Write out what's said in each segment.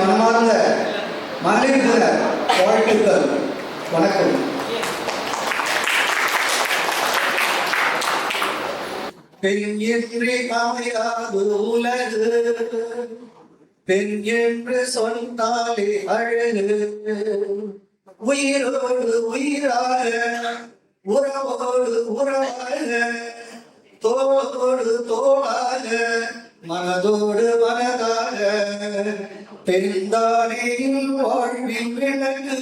மனமார்ந்த மகளிர் தின வாழ்த்துக்கள். வணக்கம். பெண் என்று அமையாது உலகு, பெண் என்று சொன்னாலே அழகு. உயிரோடு உயிராக, உறவோடு உறவாக, தோளோடு தோளாக, மனதோடு மனதாக, பெண்தானே வாழ்வில் விளக்கு,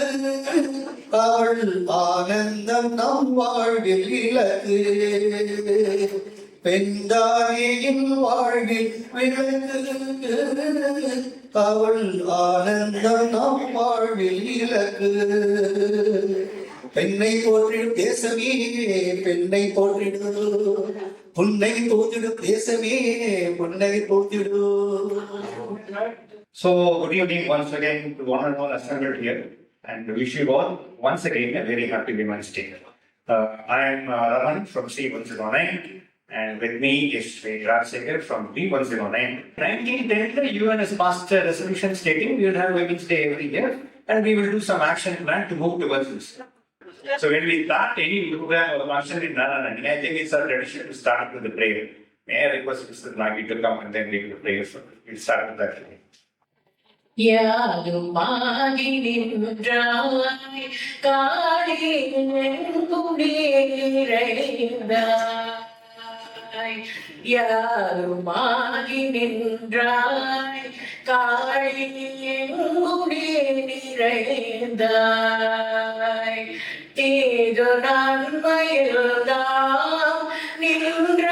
அவள் ஆனந்தம் நம் வாழ்வில் இலக்கு. பெண்தானே வாழ்வில் விளக்கு, அவள் ஆனந்தம் நம் வாழ்வில் இலக்கு. பெண்ணை போற்றிடும் தேசமே, பெண்ணை போற்றிடு, புன்னை போற்றிடு தேசமே, புன்னை போற்றிடு. So, good evening once again to one and all assembled here, and wish you all once again a very happy Women's Day. I am Raman from C109, and with me is Rajsekhar from B109. 1910, the UN has passed a resolution stating we will have Women's Day every year, and we will do some action plan to move towards this. So, when we start any program or function in Nananani, I think it's our tradition to start with the prayer. May I request Mr. Nagi to come and then lead the prayer? So, we'll start with that. யாருமாகி நின்றாய் காடின் குடியிறைந்தாய், யாருமாகி நின்றாய் காடின் குடியிறைந்தாய். தீது நன்மையில்தான் நின்ற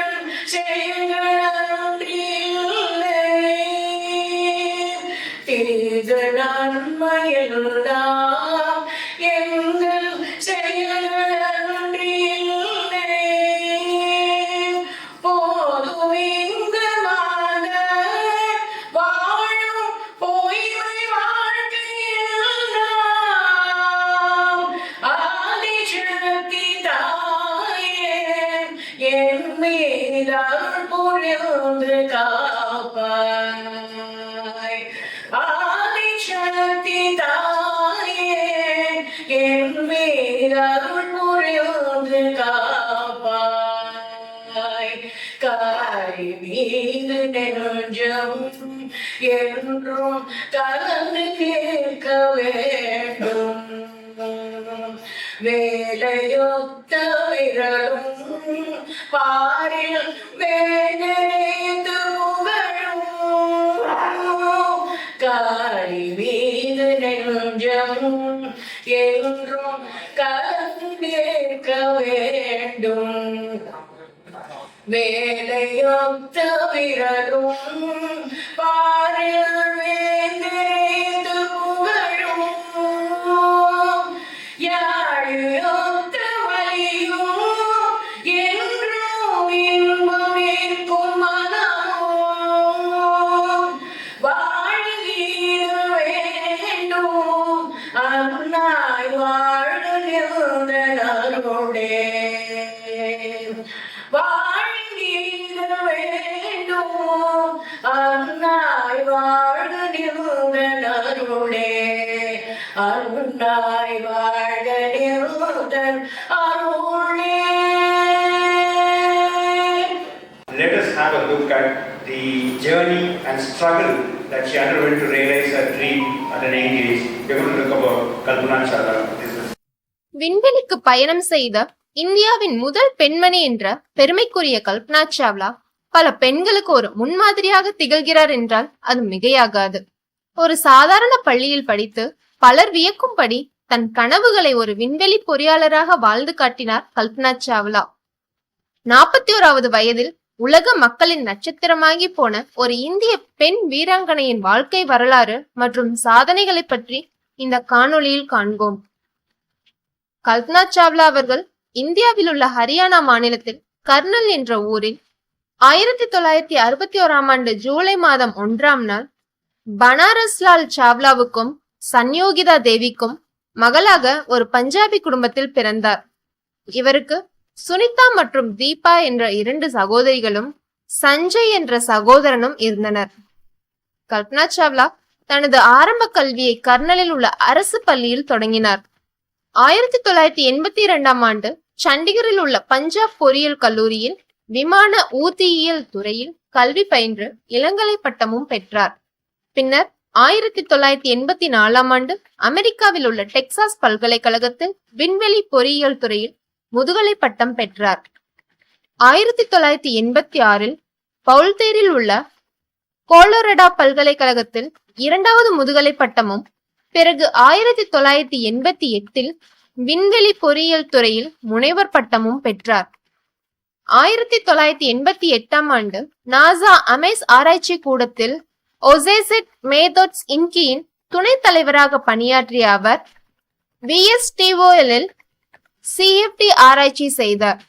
தீது நன்மையெல்லாம் எங்கள் செயலன்றில்லை. போதும் இங்கு வாழும் பொய்மை வாழ்க்கையில் நாம் ஆதிசக்தி தாயே என் மீதால் புரிந்து காப்பாய். ஆதிசக்தி தாயே என் மீதால் புரிந்து காப்பாய். காய் மீது நெஞ்சம் என்றும் கலந்து கேட்க வேண்டும். வேலையொத்த விரலும் பாரில் வேலைத்து புகழும். காய் மீது நெஞ்சம் என்றும் கலந்து கேட்க வேண்டும். வேலையொத்த விரலும் பாரில் வேலைத்து புகழும். யாழையொத்த வலியும் என்றும் இன்பம் இருக்கும் மனமும் வாழ்கிற வேண்டும். அன்னாய் வாழ்கின்ற நருடே வாழ்கிற வேண்டும். அன்னாய் வாழ்கின்ற நருடே அருணாய் வாழ்க நிறுத்தன் அருளே. Let us have a look at the journey and struggle that she underwent to realize her dream at an young age. We're going to look about Kalpana Chawla. விண்வெளிக்கு பயணம் செய்த இந்தியாவின் முதல் பெண்மணி என்ற பெருமைக்குரிய கல்பனா சாவ்லா பல பெண்களுக்கு ஒரு முன்மாதிரியாக திகழ்கிறார் என்றால் அது மிகையாகாது. ஒரு சாதாரண பள்ளியில் படித்து பலர் வியக்கும்படி தன் கனவுகளை ஒரு விண்வெளி பொறியாளராக வாழ்ந்து காட்டினார் கல்பனா சாவ்லா. 41வது வயதில் உலக மக்களின் நட்சத்திரமாகி போன ஒரு இந்திய பெண் வீராங்கனையின் வாழ்க்கை வரலாறு மற்றும் சாதனைகளை பற்றி இந்த காணொளியில் காண்போம். கல்பனா சாவ்லா அவர்கள் இந்தியாவில் உள்ள ஹரியானா மாநிலத்தில் கர்னல் என்ற ஊரில் 1961ஆம் ஆண்டு ஜூலை மாதம் 1ஆம் நாள் பனாரஸ் லால் சாவ்லாவுக்கும் சன்யோகிதா தேவிக்கும் மகளாக ஒரு பஞ்சாபி குடும்பத்தில் பிறந்தார். இவருக்கு சுனிதா மற்றும் தீபா என்ற 2 சகோதரிகளும் சஞ்சய் என்ற சகோதரனும் இருந்தனர். கல்பனா சாவ்லா தனது ஆரம்ப கல்வியை கர்னலில் உள்ள அரசு பள்ளியில் தொடங்கினார். 1982ஆம் ஆண்டு சண்டிகரில் உள்ள பஞ்சாப் பொறியியல் கல்லூரியில் விமான ஊர்தியியல் துறையில் கல்வி பயின்று இளங்கலை பட்டமும் பெற்றார். பின்னர் 1984ஆம் ஆண்டு அமெரிக்காவில் உள்ள டெக்சாஸ் பல்கலைக்கழகத்தில் விண்வெளி பொறியியல் துறையில் முதுகலை பட்டம் பெற்றார். 1986இல் பவுல்தேரில் உள்ள கோலோரடா பல்கலைக்கழகத்தில் இரண்டாவது முதுகலை பட்டமும், பிறகு 1988இல் விண்வெளி பொறியியல் துறையில் முனைவர் பட்டமும் பெற்றார். 1988ஆம் ஆண்டு நாசா அமேஸ் ஆராய்ச்சி கூடத்தில் ஒசேசெட் மேத்தட்ஸ் இன்கியின் துணைத் தலைவராக பணியாற்றிய அவர் VSTOL-இல் CFD ஆராய்ச்சி செய்தார்.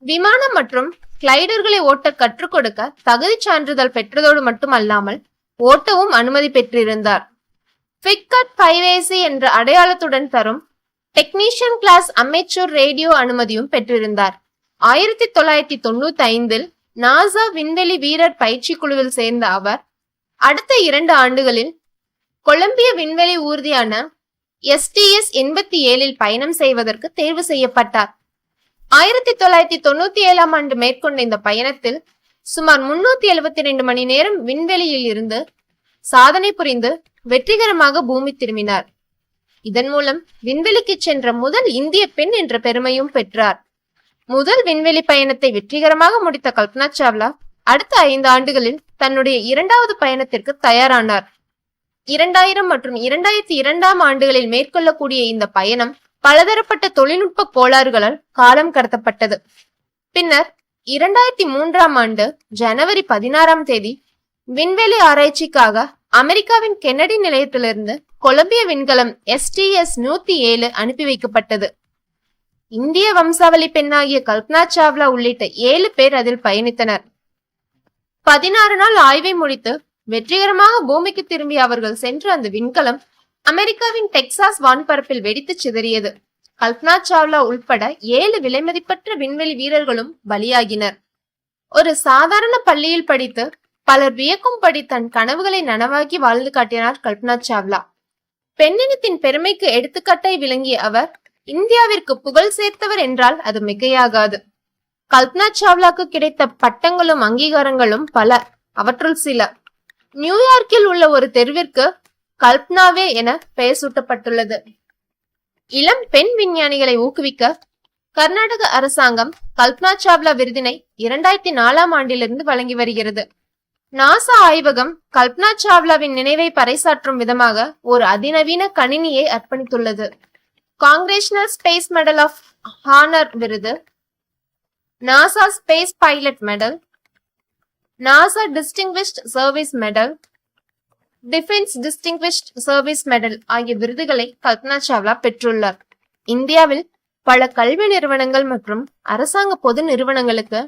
விமானம் மற்றும் கிளைடர்களை ஓட்ட கற்றுக் கொடுக்க தகுதி சான்றிதழ் பெற்றதோடு மட்டுமல்லாமல் ஓட்டவும் அனுமதி பெற்றிருந்தார். ஃபிக்கட் 5AC என்ற அடையாளத்துடன் தரும் டெக்னீஷியன் கிளாஸ் அமெச்சூர் ரேடியோ அனுமதியும் பெற்றிருந்தார். 1995இல் நாசா விண்வெளி வீரர் பயிற்சி குழுவில் சேர்ந்த அவர் அடுத்த 2 ஆண்டுகளில் கொலம்பிய விண்வெளி ஊர்தியான STS-87இல் பயணம் செய்வதற்கு தேர்வு செய்யப்பட்டார். 1997ஆம் ஆண்டு மேற்கொண்ட இந்த பயணத்தில் சுமார் 372 மணி நேரம் விண்வெளியில் இருந்து சாதனை புரிந்து வெற்றிகரமாக பூமி திரும்பினார். இதன் மூலம் விண்வெளிக்கு சென்ற முதல் இந்திய பெண் என்ற பெருமையும் பெற்றார். முதல் விண்வெளி பயணத்தை வெற்றிகரமாக முடித்த கல்பனா சாவ்லா அடுத்த 5 ஆண்டுகளில் தன்னுடைய 2வது பயணத்திற்கு தயாரானார். 2000 மற்றும் 2002ஆம் ஆண்டுகளில் மேற்கொள்ளக்கூடிய இந்த பயணம் பலதரப்பட்ட தொழில்நுட்ப கோளாறுகளால் காலம் கடத்தப்பட்டது. பின்னர் 2003ஆம் ஆண்டு ஜனவரி 16ஆம் தேதி விண்வெளி ஆராய்ச்சிக்காக அமெரிக்காவின் கென்னடி நிலையத்திலிருந்து கொலம்பிய விண்கலம் STS-107 அனுப்பி வைக்கப்பட்டது. இந்திய வம்சாவளி பெண்ணாகிய கல்பனா சாவ்லா உள்ளிட்ட 7 பேர் அதில் பயணித்தனர். 16 நாள் ஆய்வை முடித்து வெற்றிகரமாக பூமிக்கு திரும்பிய அவர்கள் சென்ற அந்த விண்கலம் அமெரிக்காவின் டெக்சாஸ் வான்பரப்பில் வெடித்து சிதறியது. கல்பனா சாவ்லா உள்பட 7 விலைமதிப்பற்ற விண்வெளி வீரர்களும் பலியாகினர். ஒரு சாதாரண பள்ளியில் படித்து பலர் வியக்கும்படி தன் கனவுகளை நனவாக்கி வாழ்ந்து காட்டினார் கல்பனா சாவ்லா. பெண்ணினத்தின் பெருமைக்கு எடுத்துக்காட்டாய் விளங்கிய அவர் இந்தியாவிற்கு புகழ் சேர்த்தவர் என்றால் அது மிகையாகாது. கல்பனா சாவ்லாக்கு கிடைத்த பட்டங்களும் அங்கீகாரங்களும் பல. அவற்றுள் சில: நியூயார்க்கில் உள்ள ஒரு தெருவிற்கு கல்பனாவே என பெயர் சூட்டப்பட்டுள்ளது. இளம் பெண் விஞ்ஞானிகளை ஊக்குவிக்க கர்நாடக அரசாங்கம் கல்பனா சாவ்லா விருதினை 2004ஆம் ஆண்டிலிருந்து வழங்கி வருகிறது. நாசா ஆய்வகம் கல்பனா சாவ்லாவின் நினைவை பறைசாற்றும் விதமாக ஒரு அதிநவீன கணினியை அர்ப்பணித்துள்ளது. காங்கிரேஷனல் ஸ்பேஸ் மெடல் ஆஃப் ஹானர் விருது, NASA space pilot medal, NASA distinguished service medal, defence distinguished service medal ஆகிய விருதுகளை கல்பனா சாவ்லா பெற்றுள்ளார். இந்தியாவில் பல கல்வி நிறுவனங்கள் மற்றும் அரசாங்க பொது நிறுவனங்களுக்கு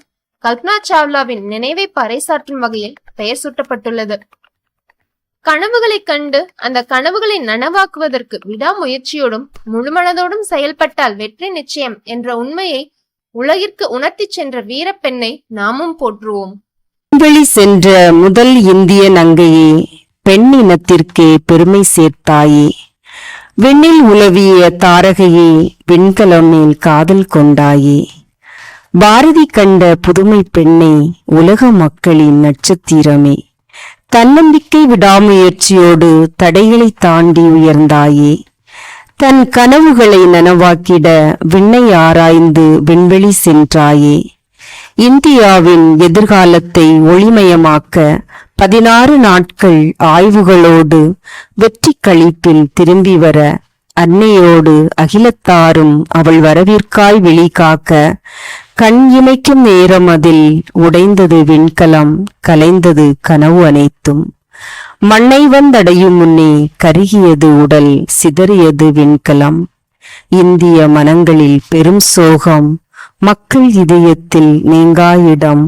கல்பனா சாவ்லாவின் நினைவை பறைசாற்றும் வகையில் பெயர் சூட்டப்பட்டுள்ளது. கனவுகளை கண்டு அந்த கனவுகளை நனவாக்குவதற்கு விடாமுயற்சியோடும் முழுமனதோடும் செயல்பட்டால் வெற்றி நிச்சயம் என்ற உண்மையை உலகிற்கு உணர்த்தி சென்ற வீரப்பெண்ணை நாமும் போற்றுவோம். விண்வெளி சென்ற முதல் இந்திய நங்கையே, பெண் இனத்திற்கே பெருமை சேர்த்தாயே. விண்ணில் உலவிய தாரகையே, விண்கலம் மேல் காதல் கொண்டாயே. பாரதி கண்ட புதுமை பெண்ணை, உலக மக்களின் நட்சத்திரமே. தன்னம்பிக்கை விடாமுயற்சியோடு தடைகளை தாண்டி உயர்ந்தாயே. தன் கனவுகளை நனவாக்கிட விண்ணை ஆராய்ந்து விண்வெளி சென்றாயே. இந்தியாவின் எதிர்காலத்தை ஒளிமயமாக்க 16 நாட்கள் ஆய்வுகளோடு வெற்றி களிப்பில் திரும்பி வர அன்னையோடு அகிலத்தாரும் அவள் வரவிற்காய் வெளிகாக்க கண் இமைக்கும் நேரம் அதில் உடைந்தது விண்கலம், கலைந்தது கனவு அனைத்தும். மண்ணை வந்தடையும் முன்னே கருகியது உடல், சிதறியது விண்கலம். இந்திய மனங்களில் பெரும் சோகம், மக்கள் இதயத்தில் நீங்காயிடம்.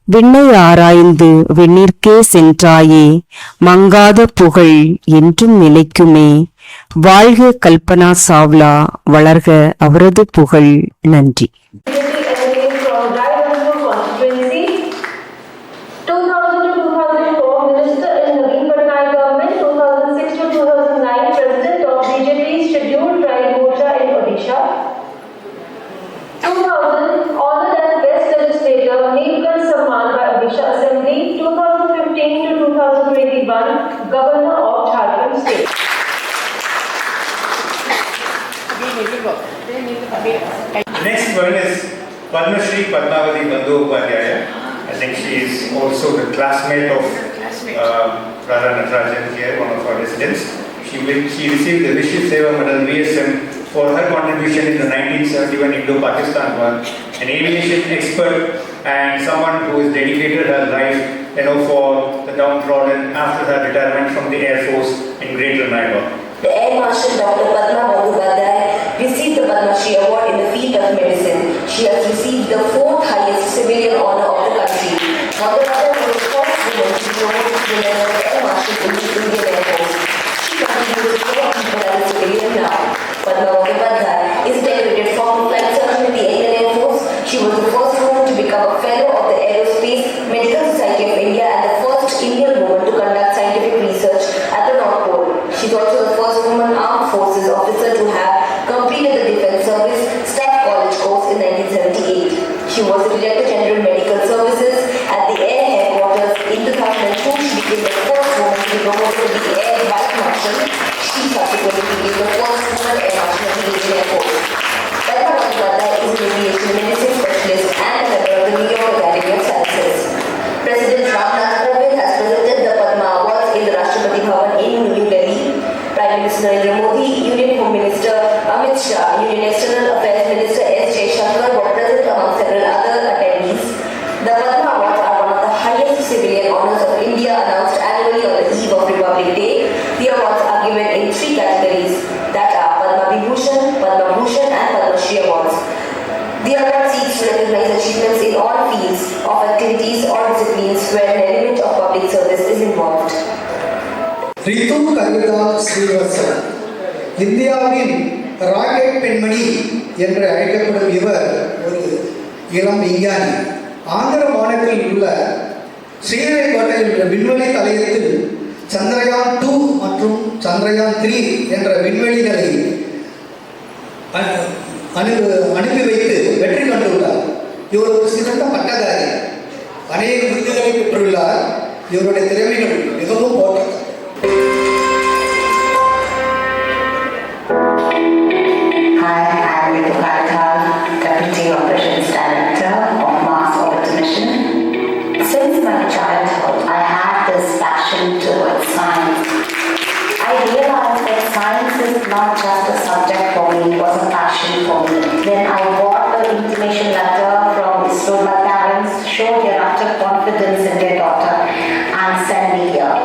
விண்ணை ஆராய்ந்து விண்ணிற்கே சென்றாயே, மங்காத புகழ் என்றும் நிலைக்குமே. வாழ்க கல்பனா சாவ்லா, வளர்க அவரது புகழ். நன்றி. From 2000 to 2004, Minister in Naveen Patnaik government, 2006 Next one is Padma Shri Padmavati Bandhopadhyaya. I think she is also the classmate of Radha Natarajan here, one of our residents. She received the Vishnu Seva Medal VSM for her contribution in the 1971 Indo-Pakistan War, an aviation expert and someone who has dedicated her life for the downtrodden after her retirement from the Air Force in Greater Noida. The Air Marshal Dr. Padma Bandhopadhyay received the Padma Shri Award in the field of medicine. She has received the 4th highest civilian honor of the country. Bandhopadhyay was the first woman to promote the level of Air Marshal in the Indian Air Force. She continues to work as a civilian now. Padma Bandhopadhyay is decorated from flight surgeon in the Indian Air Force. She was the first woman to become a fellow of the Aerospace Medical Society of India and the first Indian woman to conduct scientific research at the North Pole. She is also the first woman armed forces officer to have completed the Defence Service Staff College course in 1978. She was the Director General Medical Services at the Air Headquarters. In 2002, she became the first woman to be promoted to the Air Vice Marshal. She subsequently became the first woman Air Marshal of the Indian Air Force. Padma Bandhopadhyay is an aviation medicine specialist and a member of the New York Academy of Sciences. President Ramnath Kovind has presented the Padma Awards in the Rashtrapati Bhavan in New Delhi. Prime Minister Narendra Modi, Union Home Minister Amit Shah, Union External Affairs Minister S. Jaishankar were present among several other attendees. The Padma Awards are one of the highest civilian honors of India announced annually on the eve of Republic Day. The awards are given in 3 categories that are Padma Vibhushan, Padma Bhushan and Padma Shri Awards. The award seeks to recognize achievements in all fields of activities or disciplines where an element of public service is involved. ரித்து கவிதா ஸ்ரீவத்சவன் இந்தியாவின் rocket பெண்மணி என்று அழைக்கப்படும் இவர் ஒரு இளம் விஞ்ஞானி. ஆந்திர மாநிலத்தில் உள்ள ஸ்ரீஹரிகோட்டையில் உள்ள விண்வெளி தளத்தில் சந்திரயான் 2 மற்றும் சந்திரயான் 3 என்ற விண்வெளிகளை அனுப்பி வைத்து வெற்றி கண்டுள்ளார். இவர் ஒரு சிறந்த பட்டதாரி, அநேக விருதுகளை பெற்றுள்ளார். இவருடைய திறமைகள் மிகவும் போற்றத்தக்கது. Hi, I'm Ritu Kathal, Deputy Operations Director of Mars Orbit Mission. Since my childhood, I had this passion towards science. I realized that science is not just a subject for me, it was a passion for me. When I got the intimation letter from ISRO, my parents showed their utter confidence in their daughter and sent me here.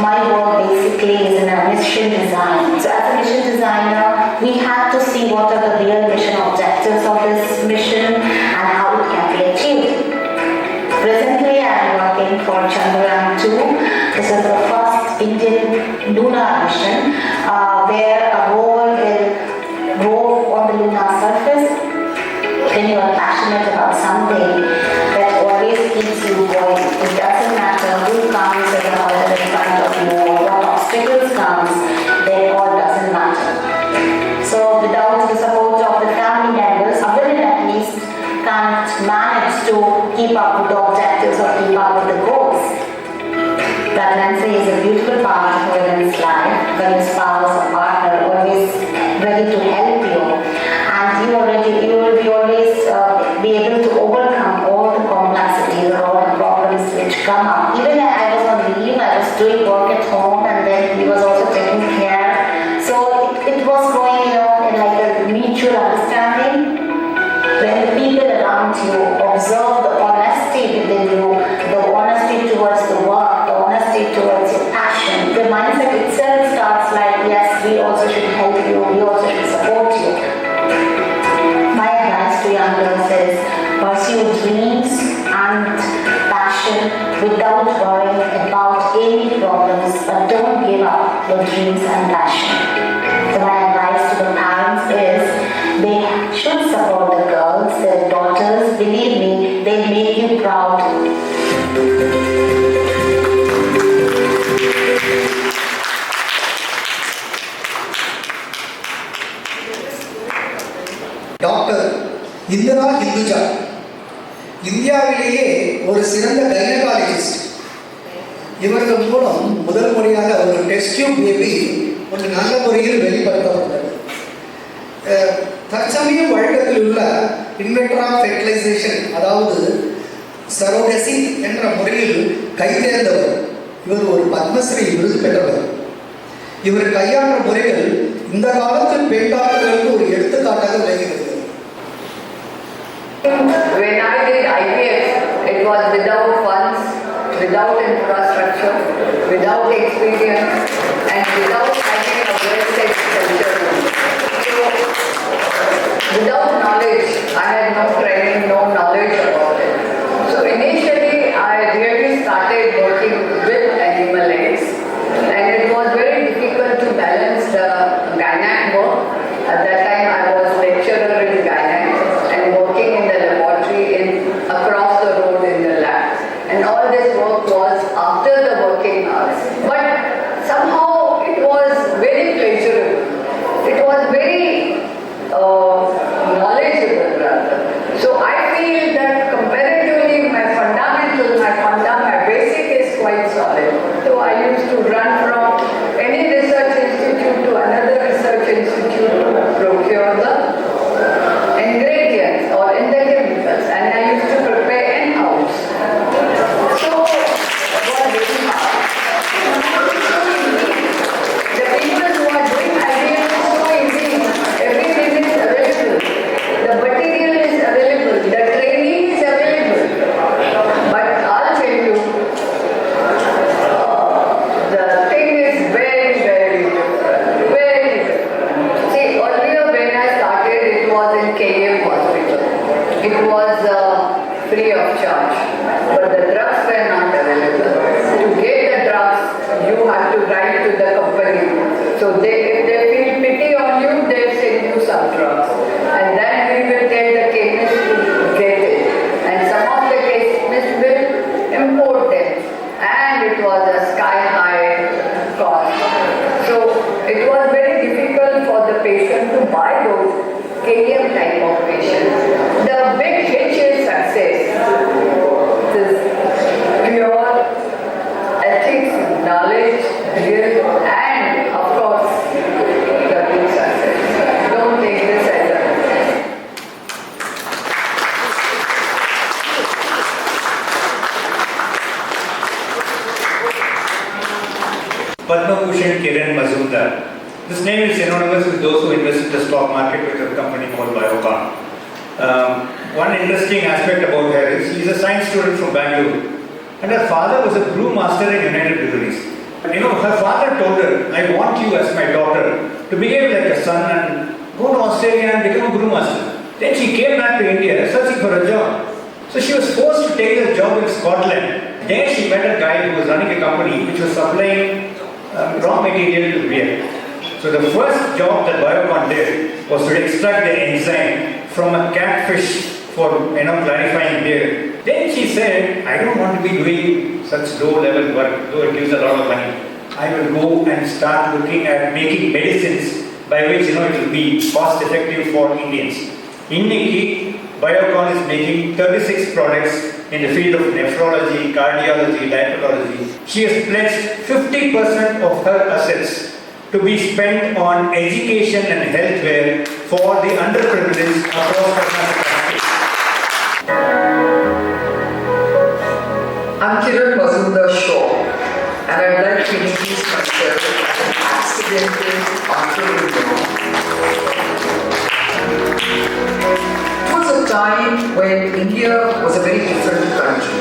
My work basically is in a mission design. So as a mission designer, we had to see what are the real mission objectives of this mission and how it can be achieved. Presently, I am working for Chandrayaan 2. This is the first Indian lunar mission where a rover will rove on the lunar surface. When you are passionate about something, that always keeps you going. It doesn't matter who comes and in front of you or what obstacles comes, then all doesn't matter. So without the support of the family members, a women at least can't manage to keep up with the objectives or keep up with the goals. Pregnancy is a beautiful part of a woman's life when your spouse or partner always ready to help you, and you will be always be able to overcome all the complexities or all the problems which come up. Even when I was on leave, I was doing work at home and then he was also taking care. So it was going in like a mutual understanding. When the people around you observe the honesty within you, the honesty towards the work, the honesty towards your passion, the mindset itself starts like, yes, we also should help you, we also should support you. My advice to young girls is pursue dreams and passion without worrying about any problems, but don't give up your dreams and passion. So my advice to the parents is they should support the girls, their daughters. Believe me, they'll make you proud. Doctor Indira Hinduja இந்தியாவிலேயே ஒரு சிறந்த gynaecologist. இவர்கள் மூலம் முதல் முறையாக ஒரு test tube baby ஒரு நல்ல முறையில் வெளிப்படுத்தப்பட்டது. தற்போதைய வழக்கத்தில் உள்ள இன்வெட்ரா ஃபெர்டிலைசேஷன், அதாவது சரோகசி என்ற முறையில் கைதேர்ந்தவர். இவர் ஒரு பத்மஸ்ரீ விருது பெற்றவர். இவர் கையாண்ட முறைகள் இந்த காலத்தில் பெண் டாக்டர்களுக்கு ஒரு எடுத்துக்காட்டாக விளங்குகிறது. When I did IVF, it was without funds, without infrastructure, without experience, and without having a well-set culture. So, without knowledge, I had no training, no knowledge about it. So initially, I really started working with animal eggs, and it was very difficult to balance the gynac work. At that time, I was lecturer in gynac and working in the laboratory across the road in the lab. And all this work was after the working hours. But somehow it was very pleasurable. It was very knowledgeable rather. So I feel that comparatively my basic is quite solid. So I used to run from any research institute to another research institute to procure the ingredients or in the chemicals, and I used to prepare in-house. So it was very hard. The people who are doing IVF is so easy. Everything is available. The material is available. The training is available. But I'll tell you, the thing is very, very different. Very different. See, earlier when I started, it was in KM hospital. It was free of charge. But the drugs were not available. To get the drugs, you have to write to the company. So if they feel pity on you, they send you some drugs. And then we will tell the chemist to get it. And some of the chemists will import them. And it was a sky-high cost. So it was very difficult for the patient to buy those KM type of patients. The big hitch is success. This pure ethics, knowledge, real, and of course, the big success. Don't take this as a Padma Bhushan Kiran Mazumdar. This name is synonymous with those who invest in the stock market with a company called Biocon. One interesting aspect about her is she is a science student from Bangalore, and her father was a brewmaster in United Breweries. Her father told her, "I want you as my daughter to behave like a son and go to Australia and become a brewmaster." Then she came back to India searching for a job. So she was forced to take a job in Scotland. There she met a guy who was running a company which was supplying raw material to beer. So the first job that Biocon did was to extract the enzyme from a catfish for clarifying beer. Then she said, "I don't want to be doing such low-level work, though it gives a lot of money. I will go and start looking at making medicines by which it will be cost-effective for Indians." Inniki, Biocon is making 36 products in the field of nephrology, cardiology, diabetology. She has pledged 50% of her assets to be spent on education and healthcare for the underprivileged across Karnataka. I'm Kiran Mazumdar Shaw, and I'd like to introduce myself as an accidental entrepreneur. It was a time when India was a very different country.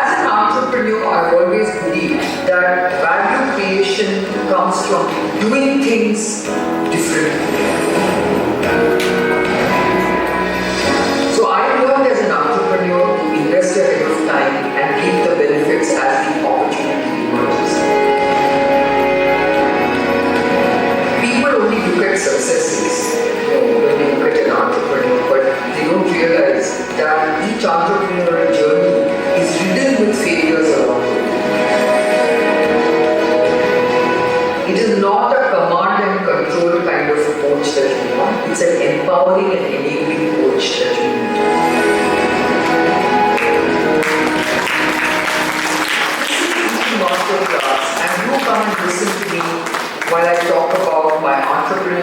As an entrepreneur, I've always believed that value creation comes from doing things differently. So I learned as an entrepreneur to invest ahead of time and reap the benefits as the opportunity emerges. People only look at successes when they look at an entrepreneur, but they don't realize that each entrepreneurial journey is ridden with failures along the way. It is not a command and control kind of approach that we want, it's an empowering and enabling approach that we need. Masterclass, and you come and listen to me while I talk about my entrepreneurial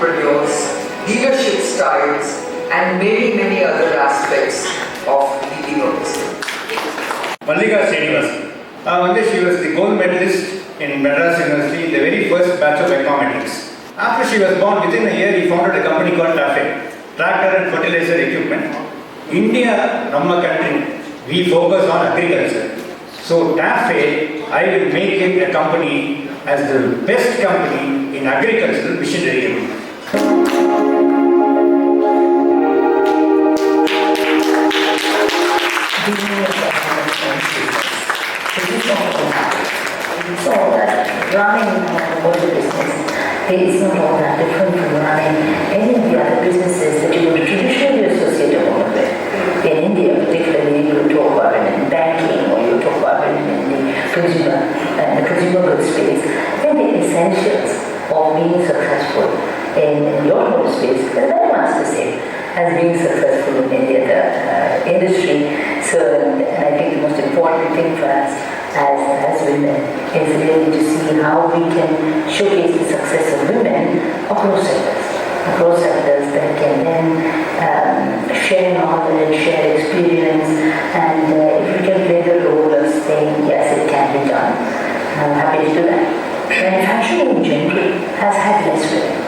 entrepreneurs, leadership styles, and many, many other aspects of leading a business. Mallika Srinivasan. She was the gold medalist in Madras University in the very first batch of econometrics. After she was born, within a year, he founded a company called TAFE, Tractor and Fertilizer Equipment. India, Namma country, we focus on agriculture. So TAFE, I will make it a company as the best company in agricultural machinery. So that running a motor business is not all that different from running any of the other businesses that you would traditionally associate a woman with. In India, particularly, you would talk about it in banking or you would talk about it in the consumer goods space. I think the essentials of being successful in the automotive space are very much the same as being successful in any other industry. So, and I think the most important thing for us as women is really to see how we can showcase the success of women across sectors that can then share knowledge, share experience, and if we can play the role of saying yes, it can be done, I'm happy to do that. Manufacturing in general has had less women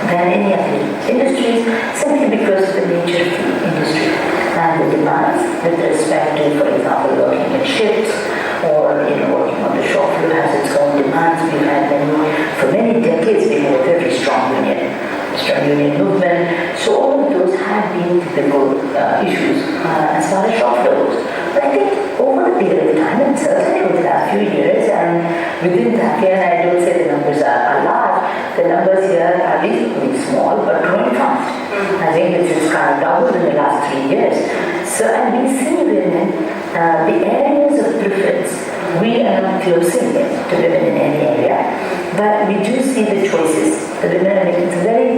than any other industries simply because of the nature of the industry and the demands with respect to, for example, working in shifts or working on the shop floor has its own demands. We've had for many decades we have a very strong union movement. So all of those have been typical issues as far as shop floor goes. But I think over the period of time, and certainly over the last few years, and within that year, I don't say the numbers are large, the numbers here are reasonably small but growing fast. I think it's kind of doubled in the last 3 years. So, and we see women, the areas of preference, we are not closing them to women in any area, but we do see the choices. The women are making some very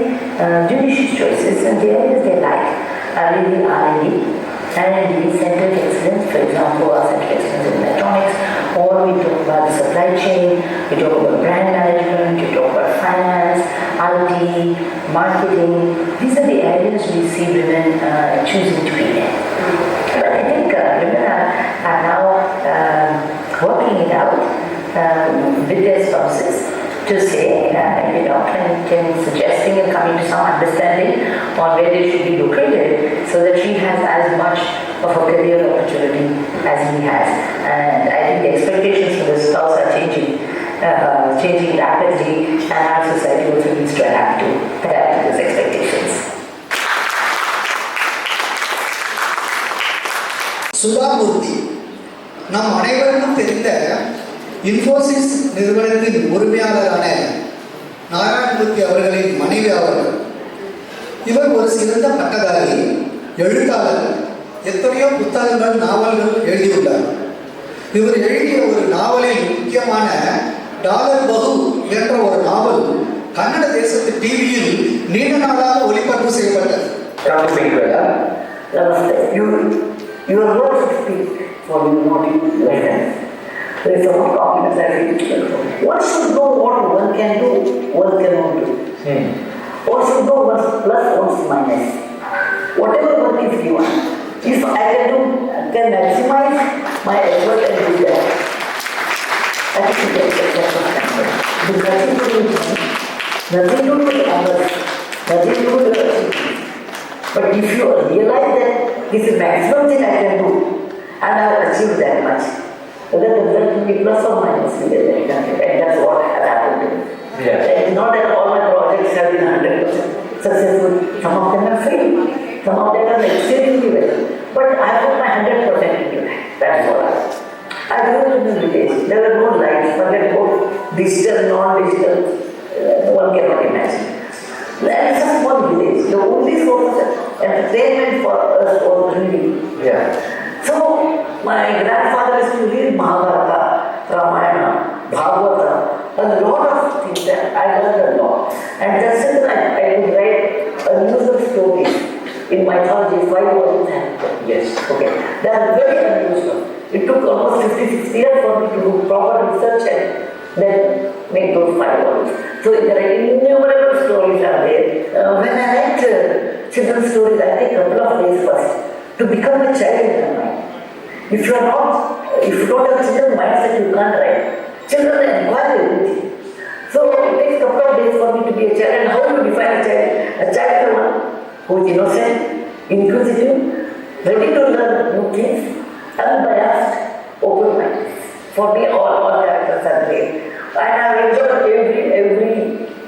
judicious choices, and the areas they like are really R&D, center of excellence, for example, our center of excellence in electronics, or we talk about the supply chain, we talk about brand management, we talk about finance, IT, marketing. These are the areas we see women choosing to be in. But I think women are now working it out with their spouses to say, can suggesting and coming to some understanding on where they should be located so that she has as much of a career opportunity as he has. And I think the expectations for the spouse are changing rapidly, and our society also needs to adapt to those expectations. Sudha Murthy நம் அனைவருக்கும் தெரிந்த இன்ஃபோசிஸ் நிறுவனத்தின் உரிமையாளரான நாராயணமூர்த்தி அவர்களின் மனைவி அவர்கள். இவர் ஒரு சிறந்த பட்டதாரி, எழுத்தாளர், எத்தனையோ புத்தகங்கள், நாவல்கள் எழுதியுள்ளார். இவர் எழுதிய ஒரு நாவலில் முக்கியமான டாலர் பகு என்ற ஒரு நாவல் கன்னட தேசத்து டிவியில் நீண்ட நாளாக ஒளிபரப்பு செய்யப்பட்டது. Your words speak for you, not you. There is a lot of confidence that one should know what one can do, one cannot do. One should know one's plus, one's minus. Whatever work is given, if I can maximize my effort and do that, I think that's successful. Nothing to do with me, nothing to do with others, nothing to do with others. But if you realize that this is the maximum thing I can do, and I have achieved that much, then the result will be plus or minus, and that's what has happened to me. It's not that all my projects have been 100% successful. Some of them have failed, some of them are extremely well, but I put my 100% into that. That's all. I grew up in the village. There were no lights, forget about digital, non-digital, one cannot imagine. That is a small village. The only source of entertainment for us was reading. So, my grandfather used to read Mahabharata, Ramayana, Bhagavata, a lot of things that I learned a lot. And that's it, I could write unusual stories in mythology, 5 volumes. Yes. Okay. They are very unusual. It took almost 56 years for me to do proper research and then make those 5 words. So there are innumerable stories are there. When I write children's stories, I take a couple of days first to become a child in the mind. If you don't have children's mindset, you can't write. Children acquire everything. So it takes a couple of days for me to be a child. And how do you define a child? A child is the one who is innocent, inquisitive, ready to learn new things, unbiased, open-minded. For me, all characters are great. And I enjoyed every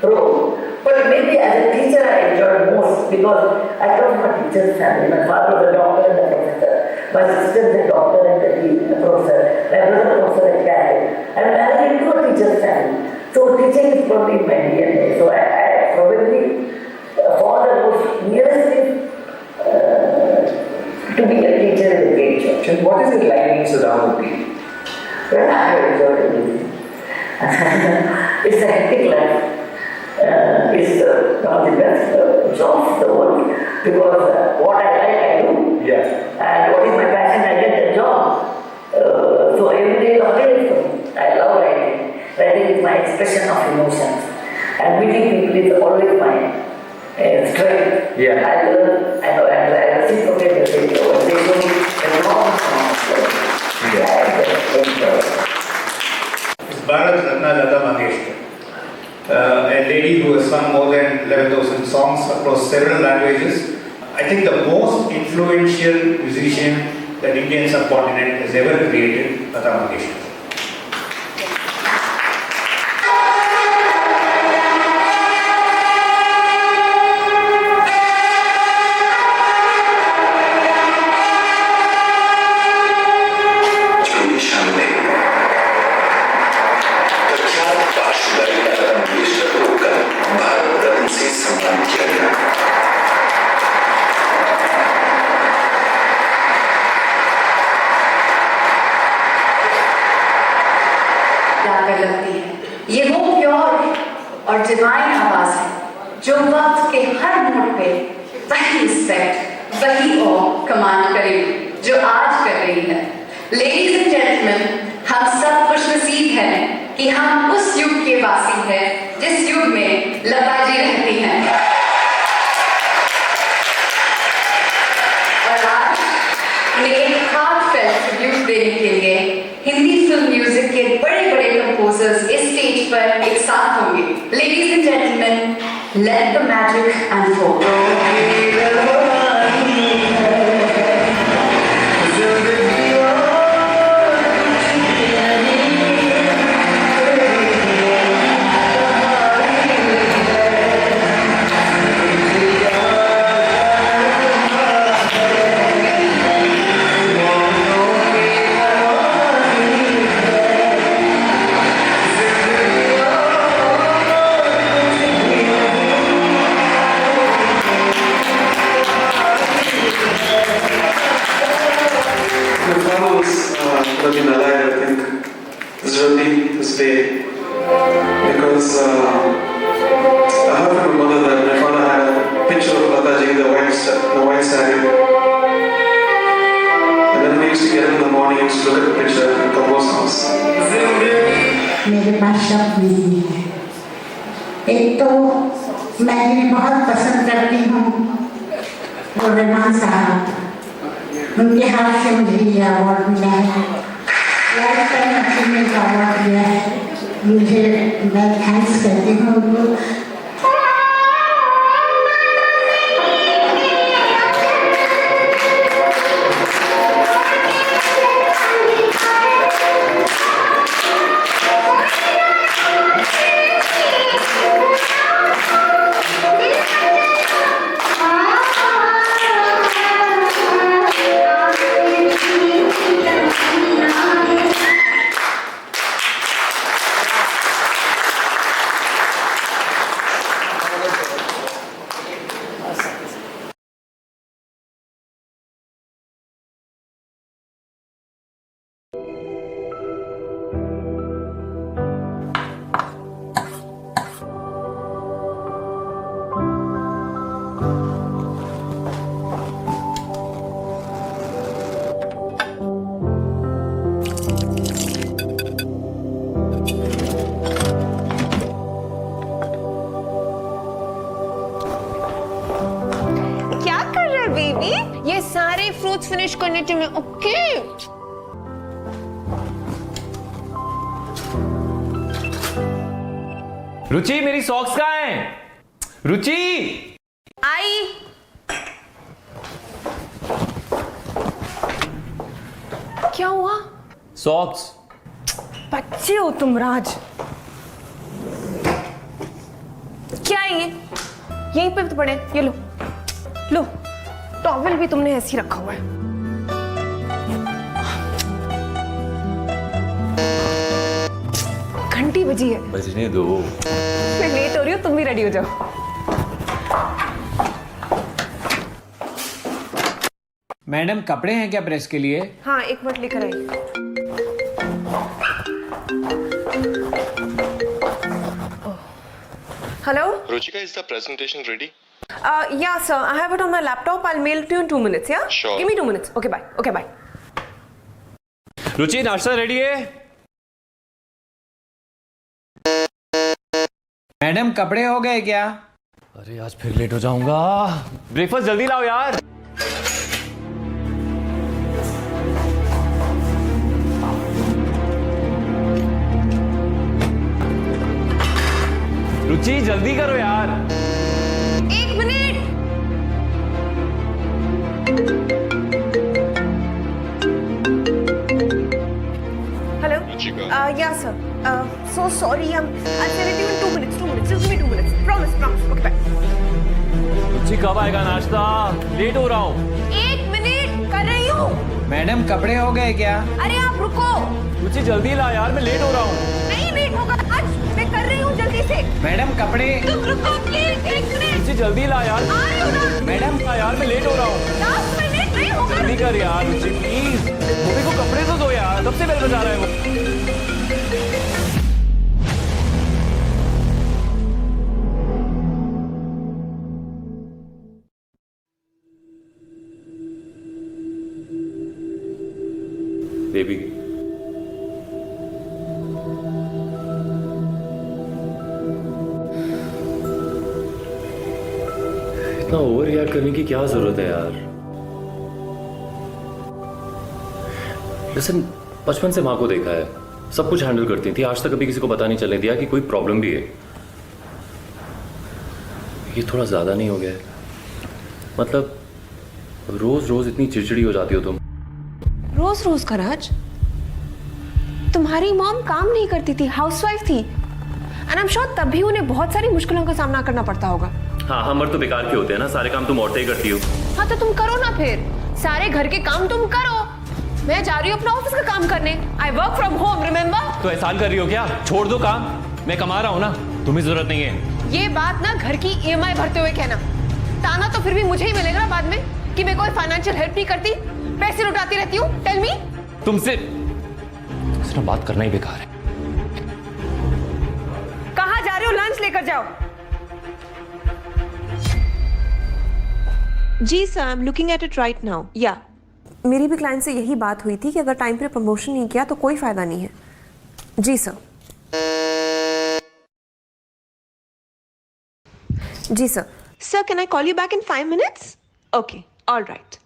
role. But maybe as a teacher, I enjoyed most because I come from a teacher's family. My father was a doctor and a professor. My sister is a doctor and a professor. My brother was a professor at Caltech. And I married into a teacher's family. So teaching is probably my DNA. So I probably for the most nearest thing to be a teacher in the age. And what is it like being Saddam Hussein? Well, I enjoyed everything. It's a hectic life. It's one of the best jobs in the world because what I like, I do. Yeah. And what is my passion, I get the job. So every day is a holiday for me. I love writing. Writing is my expression of emotions. And meeting people is always my strength. Yeah. I learn, I reciprocate the thing. They show me enormous amount of Bharat Ratna Lata Mangeshkar, a lady who has sung more than 11,000 songs across several languages. I think the most influential musician that Indian subcontinent has ever created, Lata Mangeshkar. लगती है। ये वो pure और divine आवाज है जो वक्त के हर मोड़ पे वही रिस्पेक्ट, वही ऑ कमांड करेगी जो आज कर रही है। लेडीज एंड जेंटलमैन, हम सब खुशनसीब हैं कि हम उस युग के वासी हैं जिस युग में लता जी रहती हैं। और आज उन्हें एक हार्टफेल्ट ट्रिब्यूट देने के लिए हिंदी फिल्म म्यूजिक के बड़े-बड़े कंपोजर्स इस स्टेज पर एक साथ होंगे। Ladies and gentlemen, let the magic unfold. Been alive, I think, this journey, this day, because I heard from my mother that my father had a picture of Lataji in the white saree, and then we used to get up in the morning, used to look at the picture and compose songs. मेरे पास शब्द नहीं है। एक तो मैं इन्हें बहुत पसंद करती हूँ, वो रहमान साहब, उनके हाथ से मुझे ये अवार्ड मिला है। लाइफ टाइम अचीवमेंट अवार्ड दिया है मुझे, मैं थैंक्स करती हूँ उनको। क्लोथ्स फिनिश करने तुम्हें, ओके? रुचि मेरी सॉक्स कहाँ हैं? रुचि आई। क्या हुआ? सॉक्स। बच्चे हो तुम राज। क्या है ये? यहीं पे तो पड़े, ये लो लो। टॉवेल भी तुमने ऐसे ही रखा हुआ है। घंटी बजी है। बजने दो। मैं लेट हो रही हूँ, तुम भी रेडी हो जाओ। मैडम कपड़े हैं क्या प्रेस के लिए? हाँ, एक मिनट लेकर आई। Hello Ruchika, is the presentation ready? Yeah sir, I have it on my laptop. I'll mail it to you in 2 minutes, yeah? Sure. Give me 2 minutes. Okay, bye. Okay, bye. रुचि नाश्ता ready है? Madam कपड़े हो गए क्या? अरे आज फिर late हो जाऊंगा। ब्रेकफास्ट जल्दी लाओ यार। रुचि जल्दी करो यार। 1 minute. Hello? Ruchika. Yeah sir. So sorry, I'll send it to you in 2 minutes. 2 minutes. Just give me 2 minutes. Promise, promise. Okay, bye. रुचि कब आएगा नाश्ता? लेट हो रहा हूँ। 1 मिनट कर रही हूँ। मैडम कपड़े हो गए क्या? अरे आप रुको। रुचि जल्दी ला यार, मैं लेट हो रहा हूँ। नहीं लेट होगा आज, मैं कर रही हूँ जल्दी से। मैडम कपड़े। तुम रुको प्लीज, 1 मिनट। रुचि जल्दी ला यार। आ रही हूँ ना। मैडम का यार मैं लेट हो रहा हूँ। 10 मिनट नहीं होगा। जल्दी कर यार रुचि प्लीज। मेरे को कपड़े तो दो यार, कब से बेल बजा रहा है वो। बेबी इतना ओवर रिएक्ट करने की क्या जरूरत है यार। लिसन, बचपन से माँ को देखा है, सब कुछ हैंडल करती थी, आज तक कभी किसी को पता नहीं चलने दिया कि कोई प्रॉब्लम भी है। ये थोड़ा ज्यादा नहीं हो गया है? मतलब रोज रोज इतनी चिड़चिड़ी हो जाती हो तुम। रोज रोज का राज? तुम्हारी मॉम काम नहीं करती थी, हाउसवाइफ थी, एंड आई एम श्योर तभी उन्हें बहुत सारी मुश्किलों का सामना करना पड़ता होगा। हाँ हाँ, मर्द तो बेकार के होते हैं ना, सारे काम तुम औरतें ही करती हो। हाँ तो तुम करो ना फिर, सारे घर के काम तुम करो। मैं जा रही हूँ अपना ऑफिस का काम करने। I work from home, remember? तो एहसान कर रही हो क्या? छोड़ दो काम, मैं कमा रहा हूँ ना, तुम्हें जरूरत नहीं है। ये बात ना घर की EMI भरते हुए कहना। ताना तो फिर भी मुझे ही मिलेगा ना बाद में कि मैं कोई फाइनेंशियल हेल्प नहीं करती, पैसे लुटाती रहती हूँ। Tell me. तुमसे बात करना ही बेकार है। कहाँ जा रहे हो? लंच लेकर जाओ। जी sir, I am looking at it right now. या मेरी भी क्लाइंट से यही बात हुई थी कि अगर टाइम पे प्रमोशन नहीं किया तो कोई फायदा नहीं है। जी सर। जी sir. Sir can I call you back in 5 minutes? Okay, all right.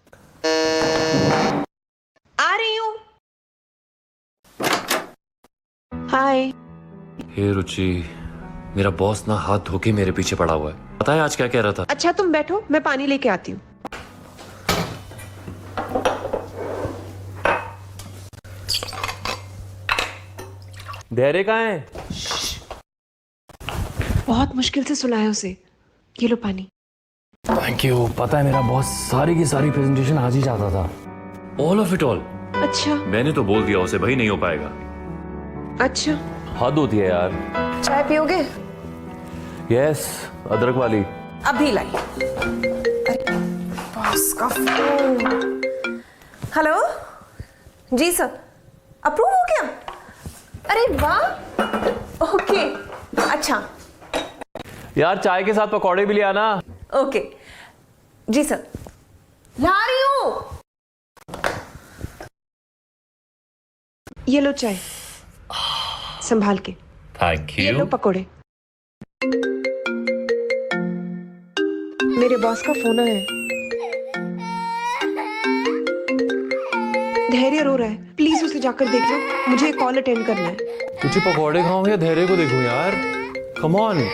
आ रही हूँ। हाय। हे रुचि, मेरा बॉस ना हाथ धो के मेरे पीछे पड़ा हुआ है। पता है आज क्या कह रहा था? अच्छा तुम बैठो, मैं पानी लेके आती हूँ। धैर्य कहाँ है? बहुत मुश्किल से सुलाया उसे। ये लो पानी। Thank you. पता है मेरा बॉस सारी की सारी प्रेजेंटेशन आज ही चाहता था, ऑल ऑफ इट ऑल। अच्छा। मैंने तो बोल दिया उसे, भाई नहीं हो पाएगा। अच्छा, हद होती है यार। चाय पियोगे? यस, अदरक वाली। अभी लाई। अरे बॉस का फोन। हेलो जी सर, अप्रूव हो गया? अरे वाह, ओके। अच्छा यार चाय के साथ पकौड़े भी ले आना। ओके जी सर, ला रही हूँ। ये लो चाय, संभाल के। थैंक ये लो यू। पकोड़े। मेरे बॉस का फोन है। धैर्य रो रहा है, प्लीज उसे जाकर देख लो, मुझे कॉल अटेंड करना है। तुझे पकौड़े खाऊं या धैर्य को देखूं यार? Come on.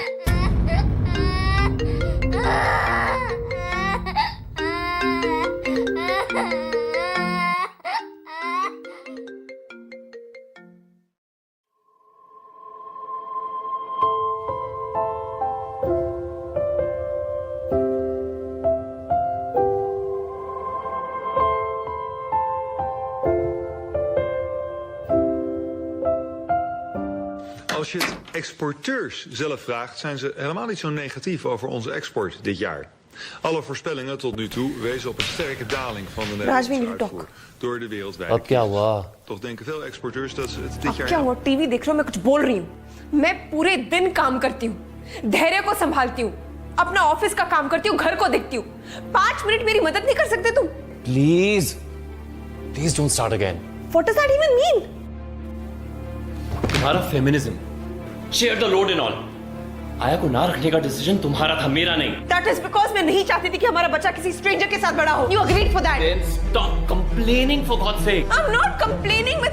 Als je het exporteurs zelf vraagt, zijn ze helemaal niet zo negatief over onze export dit jaar. Alle voorspellingen tot nu toe wezen op een sterke daling van de Nederlandse uitvoer door de wereldwijde अब क्या हुआ? Toch denken veel exporteurs dat ze het dit अब jaar... क्या हुआ? TV देख रहे हो, मैं कुछ बोल रही हूँ। मैं पूरे दिन काम करती हूँ, धैर्य को संभालती हूँ, अपना ऑफिस का काम करती हूँ, घर को देखती हूँ। 5 मिनट मेरी मदद नहीं कर सकते तुम? Please please don't start again. What does that even mean? तुम्हारा feminism, share the load and all, आया को ना रखने का डिसीजन तुम्हारा था, मेरा नहीं। That is because मैं नहीं चाहती थी कि हमारा बच्चा किसी स्ट्रेंजर के साथ बड़ा हो। You agreed for that. Then stop complaining for God's sake. I'm not complaining. मैं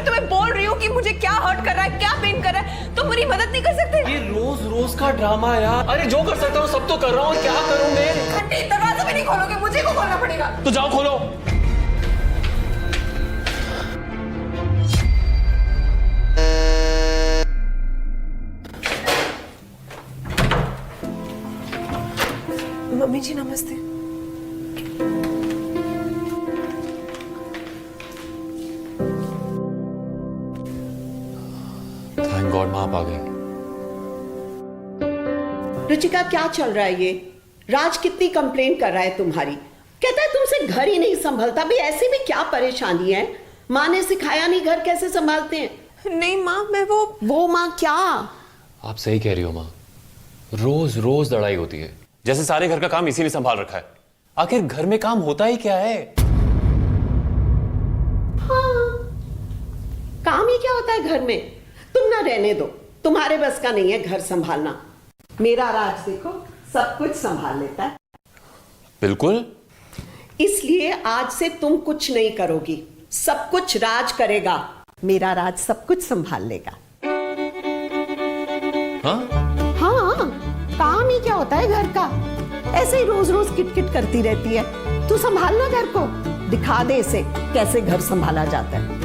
तुम्हें बोल रही हूँ कि मुझे क्या हर्ट कर रहा है, क्या पेन कर रहा है, तुम मेरी मदद नहीं कर सकते? ये रोज रोज का ड्रामा यार। अरे जो कर सकता हूँ सब तो कर रहा हूँ, क्या करूँ मैं? घंटे दरवाजा भी नहीं खोलोगे, मुझे को खोलना पड़ेगा। तो जाओ खोलो। मम्मी जी नमस्ते। थैंक गॉड माँ आप आ गए। रुचिका क्या चल रहा है ये? राज कितनी कंप्लेंट कर रहा है तुम्हारी, कहता है तुमसे घर ही नहीं संभलता। भी ऐसी भी क्या परेशानी है? माँ ने सिखाया नहीं घर कैसे संभालते हैं? नहीं माँ, मैं वो माँ क्या? आप सही कह रही हो माँ, रोज रोज लड़ाई होती है, जैसे सारे घर का काम इसी ने संभाल रखा है। आखिर घर में काम होता ही क्या है? हाँ, काम ही क्या होता है घर में? तुम ना रहने दो, तुम्हारे बस का नहीं है घर संभालना। मेरा राज देखो सब कुछ संभाल लेता है। बिल्कुल। इसलिए आज से तुम कुछ नहीं करोगी, सब कुछ राज करेगा। मेरा राज सब कुछ संभाल लेगा। हाँ? हाँ, काम ही क्या होता है घर का? ऐसे ही रोज रोज किटकिट करती रहती है। तू संभालना घर को, दिखा दे इसे कैसे घर संभाला जाता है।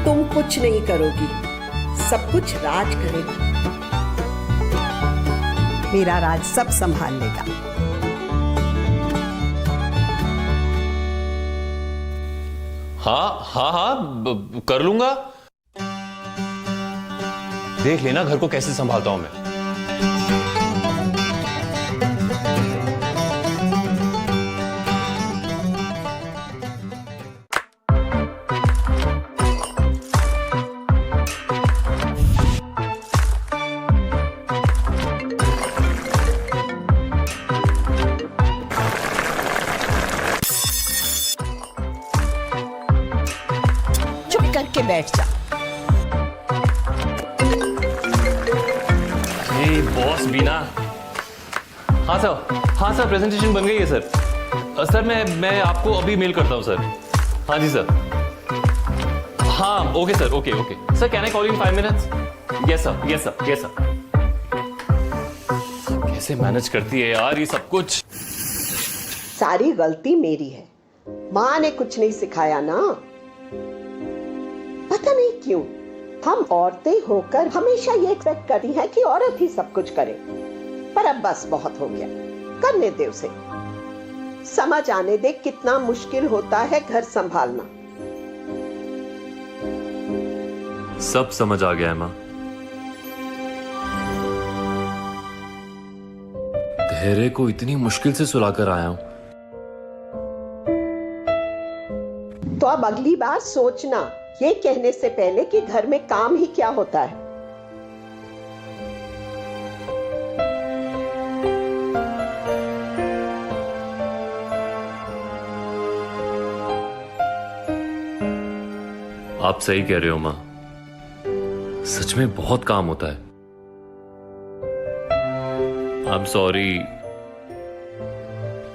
तुम कुछ नहीं करोगी, सब कुछ राज करेगा। मेरा राज सब संभाल लेगा। हाँ कर लूंगा। देख लेना घर को कैसे संभालता हूं मैं। करके बैठ जा। बॉस बीना। हाँ सर प्रेजेंटेशन बन गई है सर। सर मैं आपको अभी मेल करता हूँ सर। हाँ जी सर। हाँ okay sir, okay sir, can I call in 5 minutes? Yes sir. कैसे मैनेज करती है यार ये सब कुछ? सारी गलती मेरी है, माँ ने कुछ नहीं सिखाया ना। पता नहीं क्यों हम औरतें होकर हमेशा ये एक्सपेक्ट करती हैं कि औरत ही सब कुछ करे। पर अब बस बहुत हो गया, करने दे उसे। समझ आने दे कितना मुश्किल होता है घर संभालना। सब समझ आ गया है माँ। धैर्य को इतनी मुश्किल से सुलाकर आया हूं। तो अब अगली बार सोचना ये कहने से पहले कि घर में काम ही क्या होता है। आप सही कह रहे हो माँ, सच में बहुत काम होता है। I'm sorry.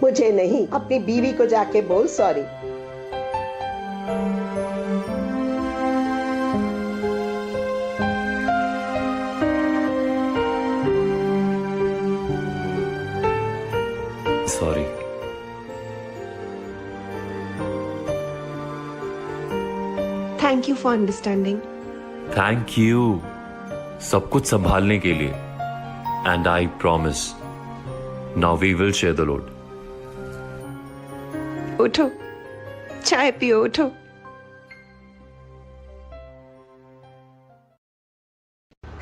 मुझे नहीं, अपनी बीवी को जाके बोल sorry. Sorry. Thank you for understanding. Thank you. सब कुछ संभालने के लिए. And I promise. Now we will share the load. उठो, चाय पियो, उठो।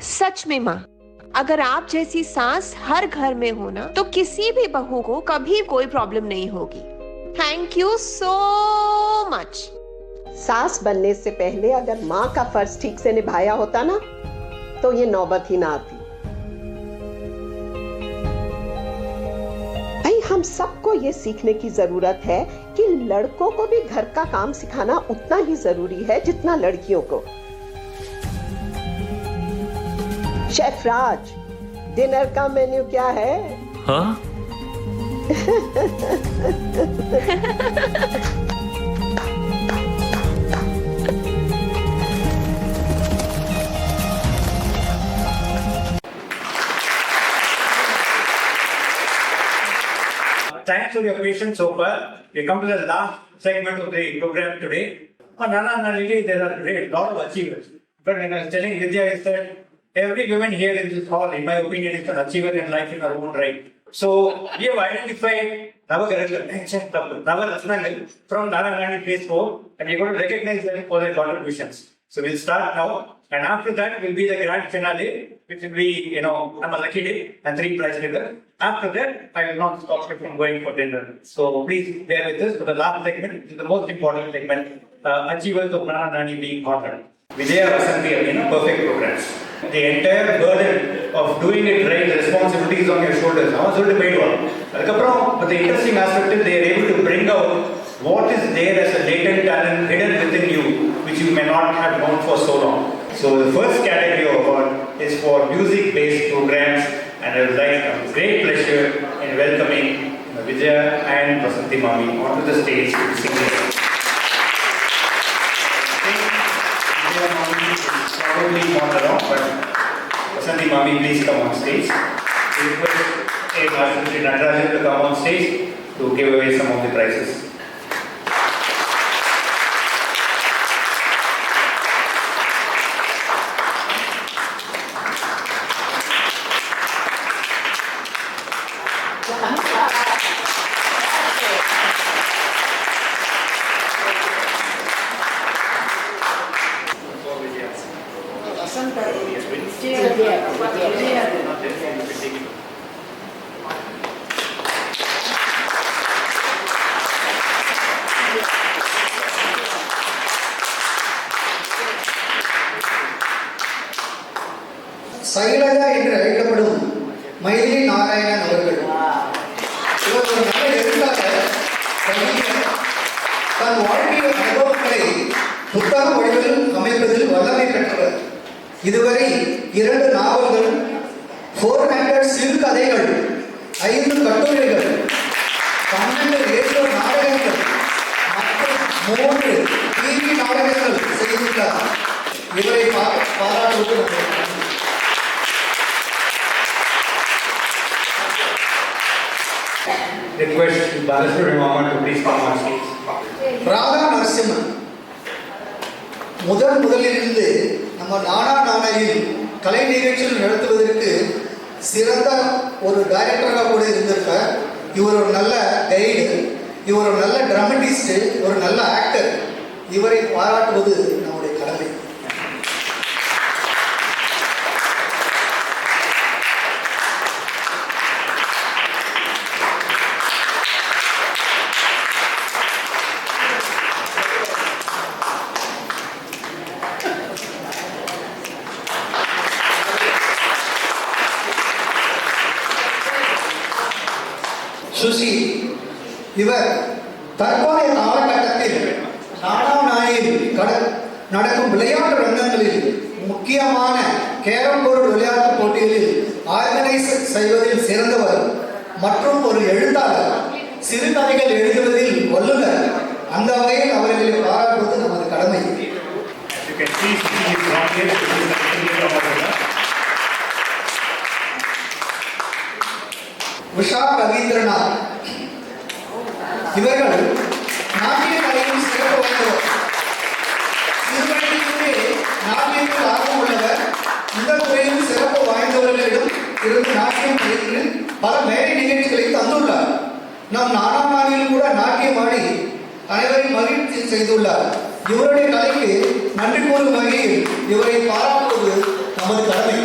सच में माँ, अगर आप जैसी सास हर घर में हो ना, तो किसी भी बहू को कभी कोई प्रॉब्लम नहीं होगी। Thank you so much. सास बनने से पहले अगर माँ का फर्ज ठीक से निभाया होता ना, तो ये नौबत ही ना आती। भाई हम सबको ये सीखने की जरूरत है कि लड़कों को भी घर का काम सिखाना उतना ही जरूरी है जितना लड़कियों को। शेफ राज, डिनर का मेन्यू क्या है? हाँ? Thanks for your patience so far. We come to the last segment of the program today. On Nana, really, there are a lot of achievers. But when I was telling Vidya, is that every woman here in this hall, in my opinion, is an achiever in life in her own right. So we have identified Navaratnangal from Narangani Phase 4, and we're going to recognize them for their contributions. So we'll start now, and after that will be the grand finale, which will be, I'm a lucky day, and 3 prize winners. After that, I will not stop you from going for dinner. So please bear with us for the last segment, which is the most important segment, achievers of Narangani being honored. Vijaya Vasanthi have perfect programs. The entire burden of doing it right, the responsibilities on your shoulders, now so to pay one. But the interesting aspect is they are able to bring out what is there as a latent talent hidden within you, which you may not have known for so long. So the first category award is for music-based programs, and I would like a great pleasure in welcoming Vijaya and Vasanthi Mami onto the stage to sing together. Probably not around, but Vasanthi Mami, please come on stage. We request Master Sri Natarajan to come on stage to give away some of the prizes. Shailaja என்று அழைக்கப்படும் மைதிலி நாராயணன் அவர்கள். இவர் ஒரு நல்ல எழுத்தாளர், தன் வாழ்க்கைய அனுபவங்களை புத்தக வடிவில் அமைப்பதில் வல்லமை பெற்றவர். இதுவரை 2 நாவல்கள், 400 சிறுகதைகள், 5 கட்டுரைகள், 12 ரேடியோ நாடகங்கள் மற்றும் 3 டிவி நாடகங்கள் செய்துள்ளார். இவரை பாராட்டுவது Request Balasuri Mama to please come on stage. Radha Narasimhan முதலிலிருந்து நம்ம நானா நானையில் கலை நிகழ்ச்சிகள் நடத்துவதற்கு சிறந்த ஒரு டைரக்டராக கூட இருந்திருக்கார். இவர் ஒரு நல்ல கைடு, இவர் ஒரு நல்ல டிராமட்டிஸ்ட், ஒரு நல்ல ஆக்டர். இவரை பாராட்டுவது நம்முடைய கடமை. சுசி, இவர் தற்போதைய காலகட்டத்தில் நாடாநாயில் நடக்கும் விளையாட்டு ரங்கங்களில் முக்கியமான கேரம் போர்டு விளையாட்டு போட்டிகளில் ஆர்கனைஸ் செய்வதில் சிறந்தவர் மற்றும் ஒரு எழுத்தாளர், சிறுகதைகள் எழுதுவதில் வல்லுநர். அந்த வகையில் அவர்களை பாராட்டுவது நமது கடமை. உஷா ரவீந்திரநாத் இவர்கள் நாட்டிய கலையில் சிறப்பு வாய்ந்தவர். சிறுவயதிலேயே நாட்டியத்தில் ஆர்வம் உள்ளவர். இந்த துறையில் சிறப்பு வாய்ந்தவர்களிடம் இருந்து நாட்டியம் பயின்று பல மேடை நிகழ்ச்சிகளை தந்துள்ளார். நம் நானாமானியில் கூட நாட்டியமாடி அனைவரையும் மகிழ்ச்சி செய்துள்ளார். இவருடைய கலைக்கு நன்றி கூறும் வகையில் இவரை பாராட்டுவது நமது கடமை.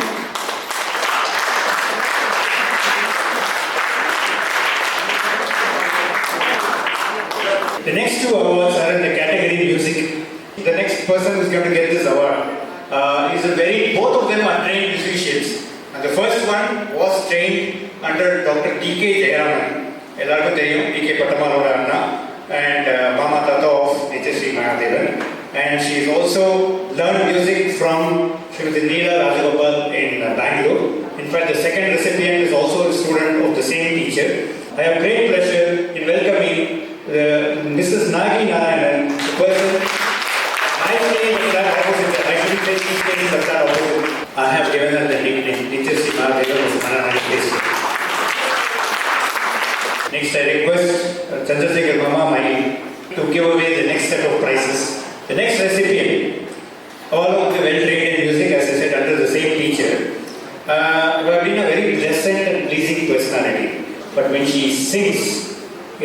The next two awards are in the category music. The next person who is going to get this award both of them are trained musicians. And the first one was trained under Dr. D.K. Jayaraman. எல்லாருக்கும் தெரியும் D.K. பட்டமாலோட Anna and Mama Tata of Nityashree Mahadevan. And she has also learned music from Srimati Neela Rajagopal in Bangalore. In fact, the second recipient is also a student of the same teacher. I have great pleasure in welcoming Mrs. Nagi Narayanan, the person I have given her the nickname Nityashree Mahadevan of Mananani Place. Next, I request Chandrasekhar Mama to give away the next set of prizes. The next recipient, all of them well trained in music, as I said, under the same teacher, who have been a very pleasant and pleasing personality. But when she sings,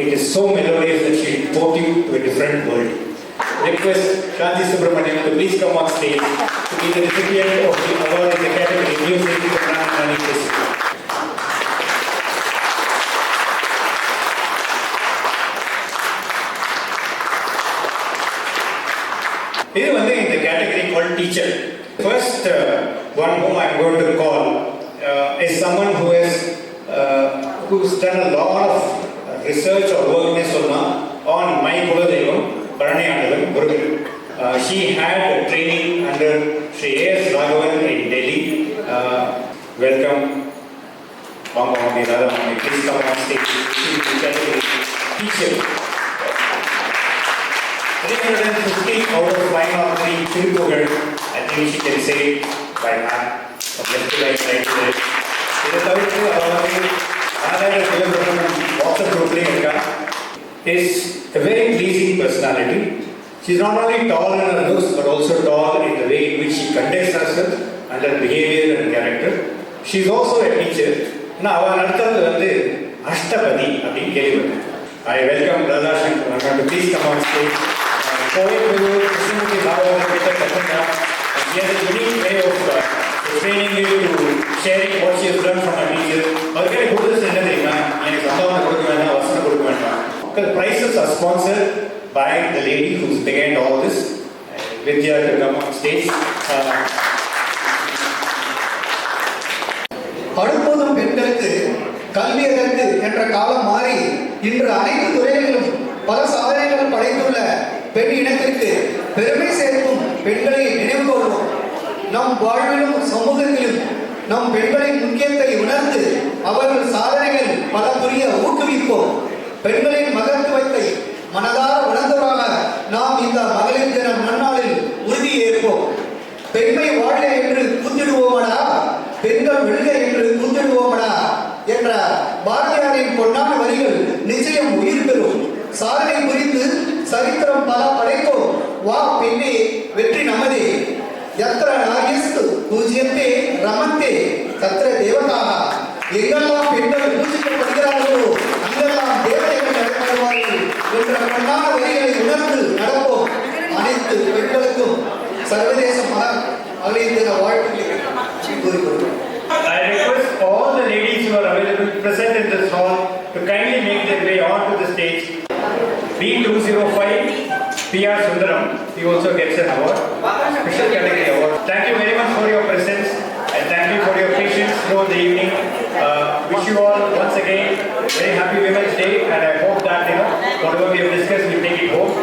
it is so melodious that she will put you to a different world. Request Shanti Subramaniam to please come on stage to be the recipient of the award in the category Music for Mananani Place. This is in the category called teacher. First one whom I am going to call is someone who's done a lot of research or work on my Kuladaivam, Paranyayandavan Murugan. She had training under Sri A.S. Raghavan in Delhi. Welcome, Mama Mami, Radha Mami. Please come on stage. Teacher. 350 out of 503 Tirupugal, I think she can say by heart. From left to right, right to left. Is a very pleasing personality. She is not only tall in her looks but also tall in the way in which she conducts herself and her behavior and character. She is also a teacher. Now, Ashtapadi, I welcome Radha Shankar to please come on stage. Poet Guru, Srimati Bhagavatam, she has a unique way of explaining you to sharing what she has learned from her teacher. The prizes are sponsored by the lady who's behind all this. Vidya to come on stage. அடுப்பதும் பெண்களுக்கு கல்வி எதற்கு என்ற காலம் மாறி இன்று அனைத்து துறைகளிலும் பல சாதனைகள் படைத்துள்ள பெண் இனத்திற்கு பெருமை சேர்க்கும் பெண்களை நினைவு கொள்வோம். நம் வாழ்விலும் சமூகத்திலும் நம் பெண்களின் முக்கியத்தை உணர்ந்து அவர்கள் சாதனைகள் பல புரிய ஊக்குவிப்போம். பெண்களின் மகத்துவத்தை மனதார உணர்ந்தவராக நாம் இந்த மகளிர் தின நன்னாளில் உறுதி ஏற்போம். பெண்மை வாழ்க என்று கூத்திடுவோமடா, பெண்கள் வெல்க என்று கூத்திடுவோமடா என்ற பாரதியாரின் பொன்னான வரிகள் நிச்சயம் உயிர் பெறும். சாதனை குறித்து சரித்திரம் பல படைத்தோம். வா பெண்ணே, வெற்றி நமதே. யத்ர நாகேஸ்து பூஜ்யத்தே ரமந்தே தத்ர தேவதாக. எங்கெல்லாம் பெண்கள் பூஜிக்கப்படுகிறார்களோ அங்கெல்லாம் தேவதைகள் நடப்படுவார்கள் என்ற பொன்னான வரிகளை உணர்ந்து நடப்போம். அனைத்து பெண்களுக்கும் சர்வதேச மகளிர் தின வாழ்த்துக்களை கூறிக்கொள்கிறோம். I request all the ladies who are available present in this hall to kindly make their way onto the stage. B205 P.R. Sundaram, he also gets an award, special category award. Thank you very much for your presence and thank you for your patience throughout the evening. Wish you all once again very happy Women's Day, and I hope that whatever we have discussed we take it home.